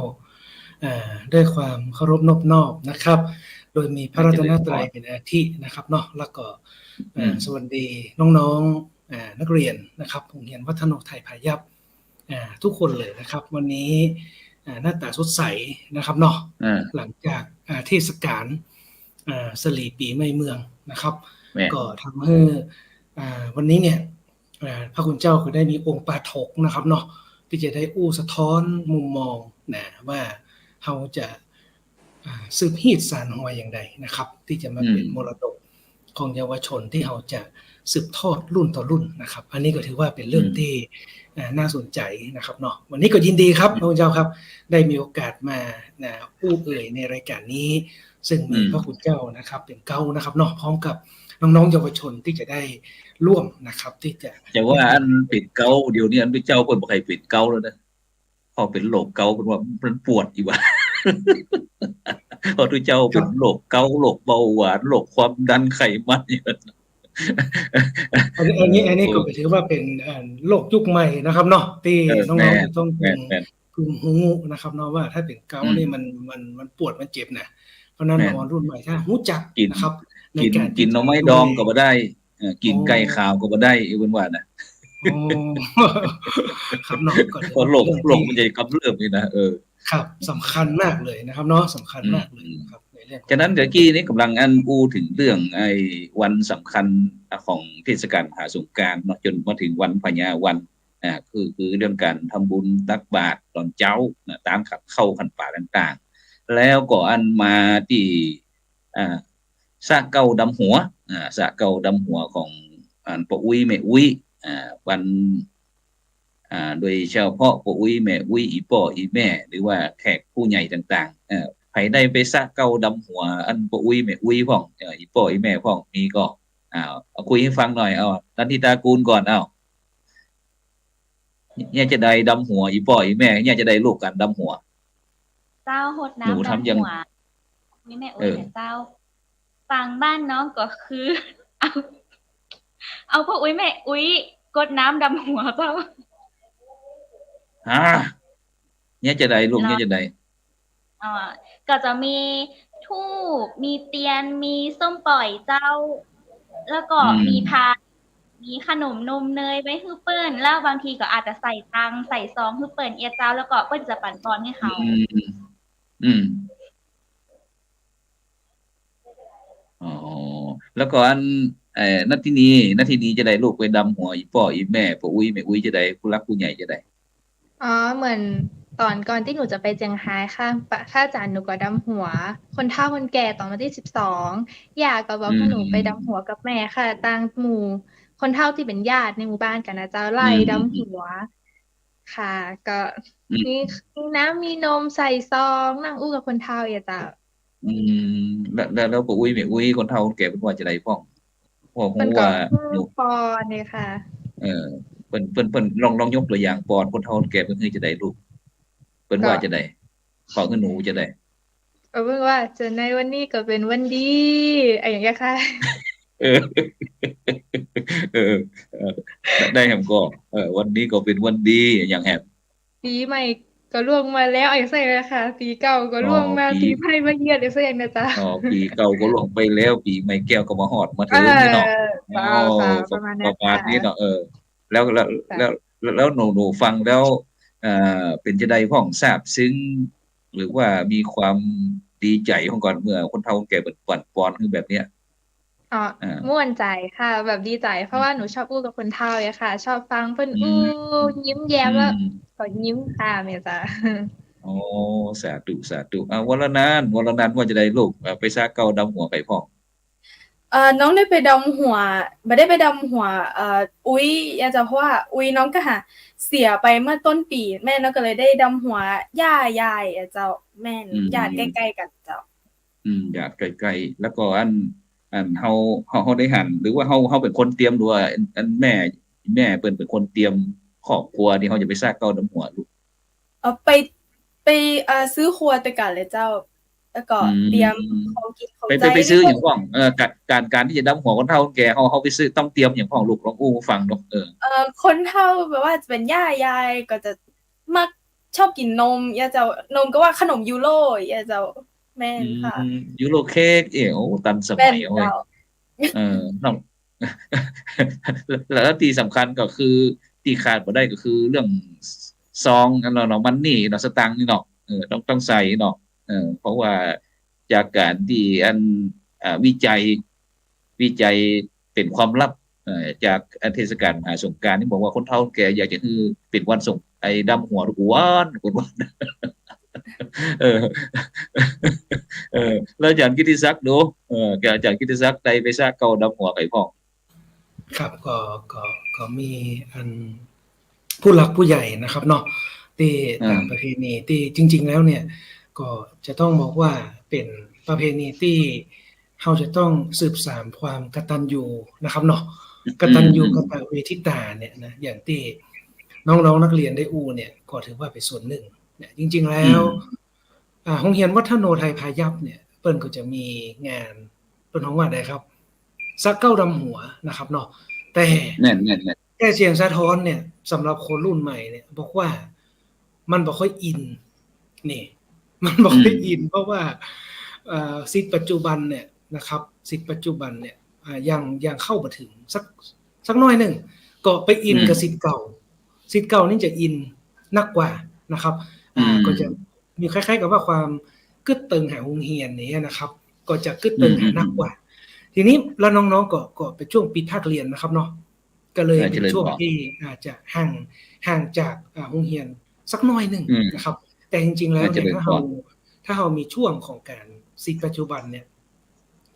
ด้วยความเคารพนอบน้อมนะครับโดยมีพระรัตนตรัยเป็นอาทินะครับเนาะแล้วก็สวัสดีน้องๆนักเรียนนะครับโรงเรียนวัฒนไทยพายัพทุกคนเลยนะครับวันนี้หน้าตาสดใสนะครับเนาะหลังจากเทศกาลสลีปีใหม่เมืองนะครับก็ทำให้วันนี้เนี่ยพระคุณเจ้าก็ได้มีองค์ปาฐกนะครับเนาะที่จะได้อู้สะท้อนมุมมองนะว่าเราจะสืบฮีดสานหอยอย่างใดนะครับที่จะมาเป็นมรดกของเยาวชนที่เราจะสืบทอดรุ่นต่อรุ่นนะครับอันนี้ก็ถือว่าเป็นเรื่องที่น่าสนใจนะครับเนาะวันนี้ก็ยินดีครับพระคุณเจ้าครับได้มีโอกาสมาอู้เอ่ยในรายการนี้ซึ่งมีพระคุณเจ้านะครับเป็นเก้านะครับเนาะพร้อมกับน้องๆเยาวชนที่จะได้ร่วมนะครับที่จะ
ว่าอันปิดเกาเดี๋ยวนี้อันไปเจ้าเปิดบ่ใครปิดเกาแล้วนะพอเป็นโรคเกาเป็นว่ามันปวดอีกว่าพอทุกเจ้าเป็นโรคเกาโรคเบาหวานโรคความดันไขมัน
อันนี้ก็ถือว่าเป็นโลกยุคใหม่นะครับเนาะที่น้องๆจะต้องพึงรู้นะครับเนาะว่าถ้าเป็นเกานี่มันปวดมันเจ็บนะเพราะนั้นน้องรุ่นใหม่ถ้ารู้จักนะครับ
ในการกินหน่อไม้ดองก็บ่ได้กินไก่ขาวก็บ่ได้อีกเป็นว่า
ครับเนาะก็
เพราะโรคมันจะกำเริบนี่นะครับ
สำคัญมากเลยนะครับเนาะสำคัญมากเลยครับในเรื่อง
ฉะนั้นเดี๋ยวกี้นี้กำลังอู้ถึงเรื่องไอ้วันสำคัญของเทศกาลมหาสงกรานต์เนาะจนมาถึงวันพญาวันคือเรื่องการทำบุญตักบาตรตอนเช้าตามขับเข้าขันป่าต่างๆแล้วก็มาที่สะเก่าดำหัวสะเก่าดำหัวของปู่อุ้ยแม่อุ้ยวันโดยเฉพาะปู่อุ้ยแม่อุ้ยอีป่ออีแม่หรือว่าแขกผู้ใหญ่ต่างๆใครได้ไปสะเก่าดำหัวปู่อุ้ยแม่อุ้ยพ่องอีป่ออีแม่พ่องมีก็เอาคุยให้ฟังหน่อยนันทิตากูลก่อนเนี่ยจะได้ดำหัวอีป่ออีแม่เนี่ยจะได้ลูกกันดำหัว
เจ้าหดน้ำดำหัวนี่แม่อุ้ยเจ้าฟังบ้านน้องก็คือเอาพ่ออุ้ยแม่อุ้ยกดน้ำดำหัวเจ้า
เนี่ยจะได้ลูกเนี่ยจะได้
ก็จะมีทูบมีเตียนมีส้มปล่อยเจ้าแล้วก็มีพามีขนมนมเนยไว้ให้เปิ้ลแล้วบางทีก็อาจจะใส่ตังใส่ซองให้เปิ้ลเอียเจ้าแล้วก็เปิ้ลจะปั่นปอนให้เขา
แล้วก็นาทีนี้จะได้ลูกไปดำหัวอีป่ออีแม่ปู่อุ้ยแม่อุ้ยจะได้ผู้รักผู้ใหญ่จะได้
เหมือนตอนก่อนที่หนูจะไปเจียงไฮ้ค่ะอาจารย์หนูก็ดำหัวคนเฒ่าคนแก่ตอนวันที่12ย่าก็บอกให้หนูไปดำหัวกับแม่ค่ะต่างหมู่คนเฒ่าที่เป็นญาติในหมู่บ้านกันนะเจ้าไล่ดำหัวค่ะก็มีน้ำมีนมใส่ซองนั่งอู้กับคนเฒ่าอย่าจ้า
แล้วปู่อุ้ยแม่อุ้ยคนเฒ่าคนแก่เป็นว่าจะได้พ่องพ่อว่า
หนูปอนเนี่ยค่ะ
เปิ้นลองยกตัวอย่างปอนคนเฒ่าคนแก่เพิ่นคือจะได้ลูกเปิ้นว่าจะได้ขอคือหนูจะได้
เพิ่นว่าจะในวันนี้ก็เป็นวันดีอย่างเงี้ยค่ะ
ได้แฮมก็วันนี้ก็เป็นวันดีอย่างแฮม
ปีใหม่ก็ล่วงมาแล้วอย่างไสนะคะปีเก่าก็ล่วงมาปีใหม่มาเยือนจังซี่นะจ๊ะ
ปีเก่าก็ล่วงไปแล้วปีใหม่แก้วก็มาฮอดมาถึงนี่เนาะ
ประมาณนี้
เนาะแล้วหนูฟังแล้วเป็นจะได้พ้องทราบซึ้งหรือว่ามีความดีใจของก่อนเมื่อคนเฒ่าแก่เปิ่นปั่นปอนคือแบบเนี้ย
อ๋อม่วนใจค่ะ แบบดีใจเพราะว่าหนูชอบอู้กับคนเฒ่าเลยค่ะ ชอบฟังเพิ่นอู้ยิ้มแย้มแล้วก็ยิ้มค่ะแม่จ้ะ
อ๋อสาธุสาธุวรนันท์ว่าจะได้ลูกไปซากเก่าดำหัวไก่พ่อง
น้องได้ไปดำหัวบ่ได้ไปดำหัวอุ๊ยอย่าจะเพราะว่าอุ๊ยน้องก็หาเสียไปเมื่อต้นปีแม่น้องก็เลยได้ดำหัวย่ายายอะเจ้าแม่นญาติใกล้ๆกันเจ้า
อยากไกลๆแล้วก็อันเฮาได้หันหรือว่าเฮาเป็นคนเตรียมหรือว่าอันแม่เปิ้นเป็นคนเตรียมครอบครัวที่เฮาจะไปซากเก่าดำหัวลูก
ไปซื้อครัวไปกันเลยเจ้าแล้วก็เตรียมของกินของใจ
ไปซื้ออย่างพ่องการที่จะดำหัวคนเฒ่าคนแก่เฮาไปซื้อต้องเตรียมอย่างพ่องลูกลองอู้ฟังเนาะ
คนเฒ่าแบบว่าจะเป็นย่ายายก็จะมักชอบกินนมอย่าเจ้านมก็ว่าขนมยูโรอย่าเจ้าแม่นค่ะ
ยูโรเค้กโอ้ตันสมัยเว้ยน้องแล้วที่สำคัญก็คือที่ขาดบ่ได้ก็คือเรื่องซองอันเนาะมันนี่เนาะสตางค์นี่เนาะต้องใส่เนาะเพราะว่าจากการที่วิจัยเป็นความลับจากเทศกาลมหาสงกรานต์ที่บอกว่าคนเฒ่าแก่อยากจะคือเป็นวันสงไอ้ดำหัวทุกวันแล้วอาจารย์กิติศักดิ์ดูอาจารย์กิติศักดิ์ได้ไปซากเก่าดำหัวไก่พ่อง
ครับก็มีผู้หลักผู้ใหญ่นะครับเนาะที่ตามประเพณีที่จริงๆแล้วเนี่ยก็จะต้องบอกว่าเป็นประเพณีที่เราจะต้องสืบสานความกตัญญูนะครับเนาะกตัญญูกตเวทิตาเนี่ยนะอย่างที่น้องๆนักเรียนได้อู้เนี่ยก็ถือว่าเป็นส่วนหนึ่งเนี่ยจริงๆแล้วโรงเรียนวัฒโนไทยพายัพเนี่ยเปิ้นก็จะมีงานเปิ้นของว่าได้ครับซักเก้าดำหัวนะครับเนาะแต่แต่เสียงสะท้อนเนี่ยสำหรับคนรุ่นใหม่เนี่ยบอกว่ามันบ่ค่อยอินนี่มันบ่ค่อยอินเพราะว่าสิทธิ์ปัจจุบันเนี่ยนะครับสิทธิ์ปัจจุบันเนี่ยยังเข้ามาถึงสักน้อยนึงก็ไปอินกับสิทธิ์เก่านี่จะอินนักกว่านะครับก็จะมีคล้ายๆกับว่าความกึดตึงหาโรงเรียนนี้นะครับก็จะกึดตึงหานักกว่าทีนี้แล้วน้องๆก็เป็นช่วงปิดภาคเรียนนะครับเนาะก็เลยเป็นช่วงที่อาจจะห่างจากโรงเรียนสักน้อยนึงนะครับแต่จริงๆแล้วเนี่ยถ้าเรามีช่วงของการสิทธิ์ปัจจุบันเนี่ย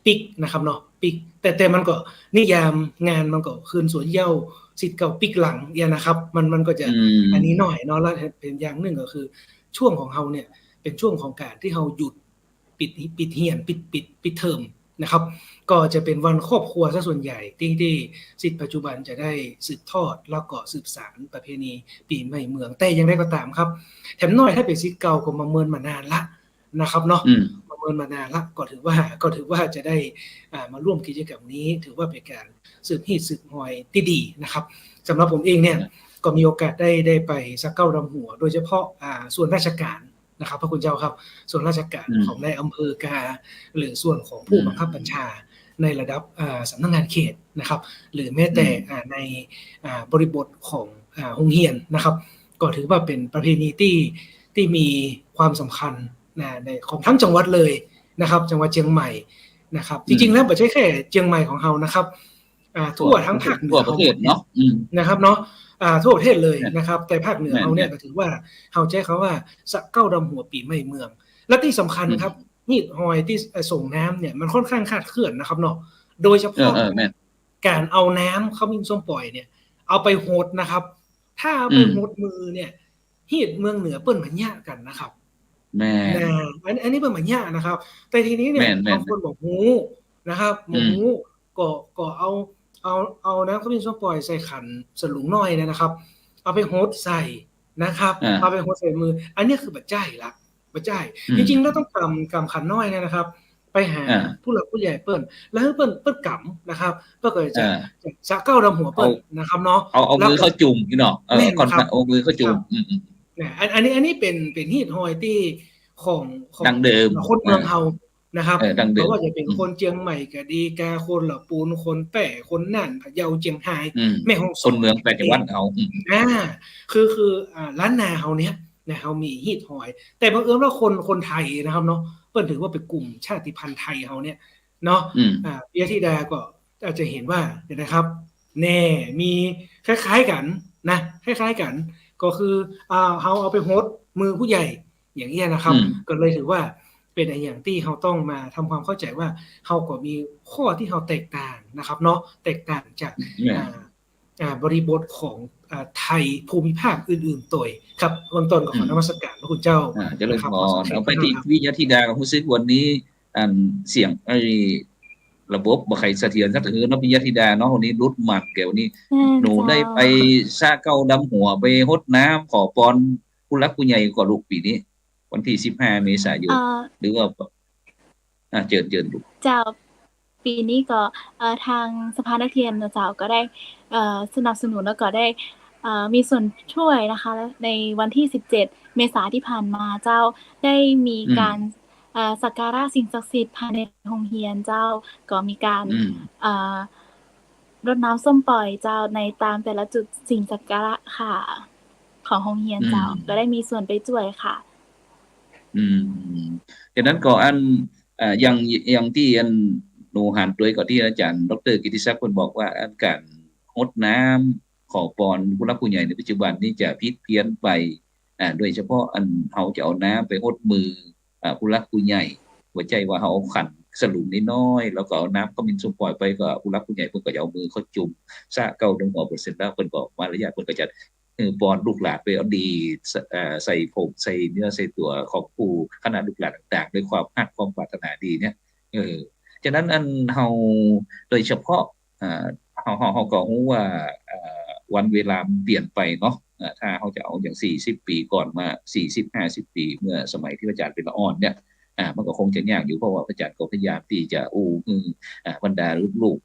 ปิกนะครับเนาะปิกแต่มันก็นิยามงานมันก็คืนสวนเย้าสิทธิ์เก่าปิกหลังเนี่ยนะครับมันก็จะอันนี้หน่อยเนาะแล้วเป็นอย่างนึงก็คือช่วงของเราเนี่ยเป็นช่วงของการที่เราหยุดปิดเรียนปิดเทอมนะครับก็จะเป็นวันครอบครัวซะส่วนใหญ่ที่สิทธิ์ปัจจุบันจะได้สืบทอดแล้วก็สืบสานประเพณีปีใหม่เมืองแต่ยังได้ก็ตามครับแถมน้อยถ้าเป็นสิทธิ์เก่าก็มาเมินมานานละนะครับเนาะมาเมินมานานละก็ถือว่าจะได้มาร่วมกิจกรรมนี้ถือว่าเป็นการสืบฮีดสืบหอยที่ดีนะครับสำหรับผมเองเนี่ยก็มีโอกาสได้ไปซักเก้าดำหัวโดยเฉพาะส่วนราชการนะครับพระคุณเจ้าครับส่วนราชการของในอำเภอกาหรือส่วนของผู้บังคับบัญชาในระดับสำนักงานเขตนะครับหรือแม้แต่ในบริบทของโรงเรียนนะครับก็ถือว่าเป็นประเพณีที่มีความสำคัญในของทั้งจังหวัดเลยนะครับจังหวัดเชียงใหม่นะครับจริงๆแล้วไม่ใช่แค่เชียงใหม่ของเรานะครับทั่วทั้งภาคเหนือ
ทั่วประเทศเนาะ
นะครับเนาะทั่วประเทศเลยนะครับแต่ภาคเหนือเราเนี่ยก็ถือว่าเขาใช้คำว่าสักเก้าดำหัวปีใหม่เมืองและที่สำคัญครับมีดหอยที่ส่งน้ำเนี่ยมันค่อนข้างคาดเคลื่อนนะครับเนาะโดยเฉพาะการเอาน้ำเข้ามิ่งส้มปล่อยเนี่ยเอาไปโหดนะครับถ้าเอาไปโหดมือเนี่ยฮีดเมืองเหนือเปิ้นมันยากกันนะครับ
แม่
อันนี้เปิ้นมันยากนะครับแต่ทีนี้เนี่ยบางคนบอกหูนะครับหูก็เอาน้ำข้าวมิ้นส้มปล่อยใส่ขันสลุงน้อยนะครับเอาไปโฮสใส่นะครับเอาไปโฮสใส่มืออันนี้คือบัดใจละบัดใจจริงๆแล้วต้องกำขันน้อยนะครับไปหาผู้หลักผู้ใหญ่เปิ้นแล้วเปิ้นกำนะครับเพื่อจะซักเก้าดำหัวเปิ้นนะครับเนาะ
เอามือเข้าจุ่มพี่เนาะก่อนเอามือเข้าจุ่ม
อันนี้เป็นฮีดหอยที่ของ
ดังเดิม
คนเมืองเฮานะครับเพราะว่าจะเป็นคนเชียงใหม่ก็ดีกาคนละปูนคนแป่คนน่านพะเยาเชียงรายแม่ฮ่องสอน
คนเมืองแต่จังหวัดเฮา
คือล้านนาเฮาเนี้ยนะเฮามีฮีดหอยแต่บังเอิญว่าคนไทยนะครับเนาะเปิ้นถือว่าเป็นกลุ่มชาติพันธุ์ไทยเฮาเนี่ย เนาะปิยธิดาก็อาจจะเห็นว่าเดี๋ยวนะครับแน่มีคล้ายๆกันนะคล้ายๆกันก็คือเขาเอาไปโฮสต์มือผู้ใหญ่อย่างนี้นะครับก็เลยถือว่าเป็นอย่างที่เขาต้องมาทำความเข้าใจว่าเขาก็มีข้อที่เขาแตกต่างนะครับเนาะแตกต่างจากบริบทของไทยภูมิภาคอื่นๆตัวครับเบื้องต้นก็ขอนมัสการพระคุณเจ้า
จะเลยขอเอาไปที่วิยธิดากับผู้ซึกวันนี้เสียงระบบบ่ใครเสถียรสักถือเนาะวิยธิดาเนาะวันนี้รุดหมักแก้วนี้หนูได้ไปซาเก้าดำหัวไปฮดน้ำขอปอนผู้รักผู้ใหญ่กว่าลูกปีนี้วันที่15เมษายนหรือว่าเจิญลูก
เจ้าปีนี้ก็ทางสภานักเรียนเจ้าก็ได้สนับสนุนแล้วก็ได้มีส่วนช่วยนะคะในวันที่17เมษายนที่ผ่านมาเจ้าได้มีการสักการะสิ่งศักดิ์สิทธิ์ภายในโรงเรียนเจ้าก็มีการรดน้ำส้มปล่อยเจ้าในตามแต่ละจุดสิ่งสักการะค่ะของโรงเรียนเจ้าก็ได้มีส่วนไปช่วยค่ะ
ดังนั้นก็อย่างที่หนูหันด้วยก็ที่อาจารย์ดร.กิติศักดิ์เพิ่นบอกว่าการรดน้ำขอพรผู้รักผู้ใหญ่ในปัจจุบันนี้จะผิดเพี้ยนไปโดยเฉพาะเฮาจะเอาน้ำไปรดมือผู้รักผู้ใหญ่หัวใจว่าเฮาขันสลุมน้อยๆแล้วก็เอาน้ำก็มินส่งปล่อยไปก็ผู้รักผู้ใหญ่เพิ่นก็จะเอามือเขาจุ่มซะเก่าดงออกเสร็จแล้วเพิ่นก็มารยาทเพิ่นก็จะปอนลูกหลานไปเอาดีใส่ผมใส่เนื้อใส่ตัวของผู้คณะลูกหลานต่างๆด้วยความฮักความปรารถนาดีเนี่ยฉะนั้นเฮาโดยเฉพาะเฮาก็รู้ว่าวันเวลาเปลี่ยนไปเนาะถ้าเฮาจะเอาอย่าง40ปีก่อนมา40-50ปีเมื่อสมัยที่อาจารย์เป็นละอ่อนเนี่ยมันก็คงจะยากอยู่เพราะว่าอาจารย์ก็พยายามที่จะบรรดาลูก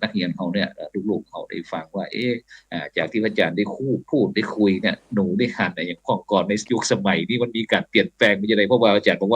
นักเรียนเขาเนี่ยลูกๆเขาได้ฟังว่าจากที่อาจารย์ได้พูดได้คุยเนี่ยหนูได้หันอย่างก่อนในยุคสมัยนี้มันมีการเปลี่ยนแปลงไปยังไงเพราะว่าอาจารย์บอกว่า